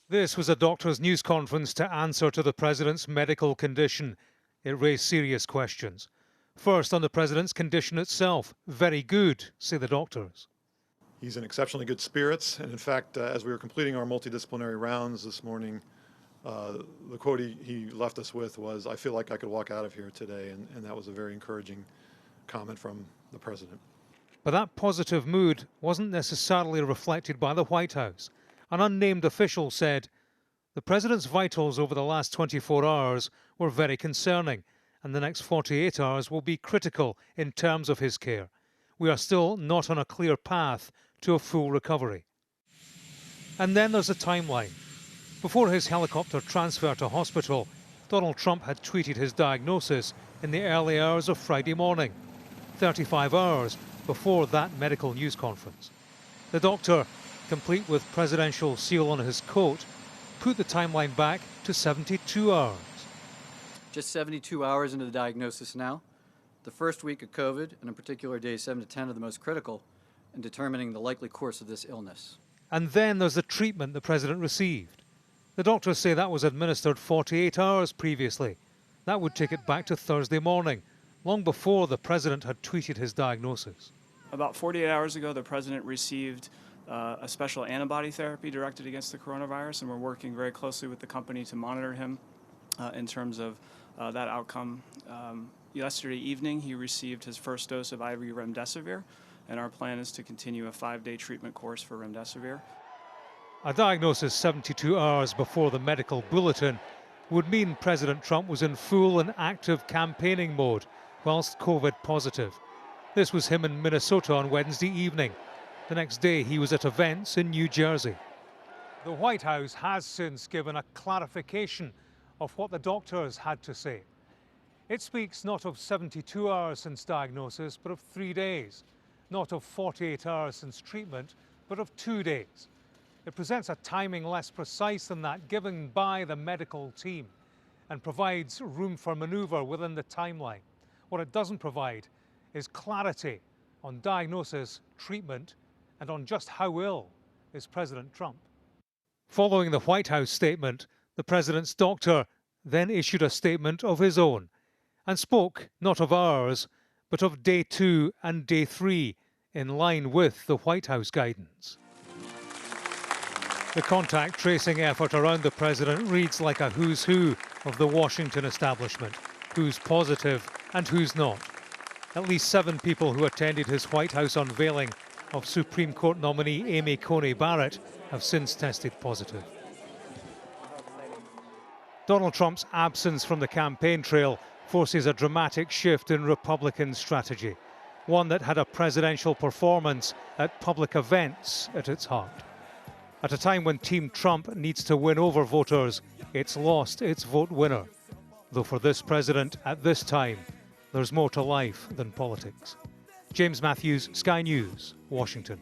This was a doctor's news conference to answer to the president's medical condition. It raised serious questions. First, on the president's condition itself. Very good, say the doctors. He's in exceptionally good spirits, and in fact, as we were completing our multidisciplinary rounds this morning, the quote he left us with was, "I feel like I could walk out of here today," and that was a very encouraging comment from the president. But that positive mood wasn't necessarily reflected by the White House. An unnamed official said, "The president's vitals over the last 24 hours were very concerning, and the next 48 hours will be critical in terms of his care. We are still not on a clear path to a full recovery." And then there's a timeline. Before his helicopter transfer to hospital, Donald Trump had tweeted his diagnosis in the early hours of Friday morning, 35 hours before that medical news conference. The doctor, complete with presidential seal on his coat, put the timeline back to 72 hours. Just 72 hours into the diagnosis now. The first week of COVID, and in particular days 7 to 10, are the most critical in determining the likely course of this illness. And then there's the treatment the president received. The doctors say that was administered 48 hours previously. That would take it back to Thursday morning, long before the president had tweeted his diagnosis. About 48 hours ago, the president received a special antibody therapy directed against the coronavirus, and we're working very closely with the company to monitor him in terms of that outcome. Yesterday evening, he received his first dose of IV remdesivir, and our plan is to continue a 5-day treatment course for remdesivir. A diagnosis 72 hours before the medical bulletin would mean President Trump was in full and active campaigning mode whilst COVID positive. This was him in Minnesota on Wednesday evening. The next day he was at events in New Jersey. The White House has since given a clarification of what the doctors had to say. It speaks not of 72 hours since diagnosis, but of 3 days. Not of 48 hours since treatment, but of 2 days. It presents a timing less precise than that given by the medical team and provides room for manoeuvre within the timeline. What it doesn't provide is clarity on diagnosis, treatment, and on just how ill is President Trump. Following the White House statement, the president's doctor then issued a statement of his own and spoke not of hours, but of day 2 and day 3, in line with the White House guidance. The contact tracing effort around the president reads like a who's who of the Washington establishment, who's positive and who's not. At least 7 people who attended his White House unveiling of Supreme Court nominee Amy Coney Barrett have since tested positive. Donald Trump's absence from the campaign trail forces a dramatic shift in Republican strategy, one that had a presidential performance at public events at its heart. At a time when Team Trump needs to win over voters, it's lost its vote winner. Though for this president, at this time, there's more to life than politics. James Matthews, Sky News, Washington.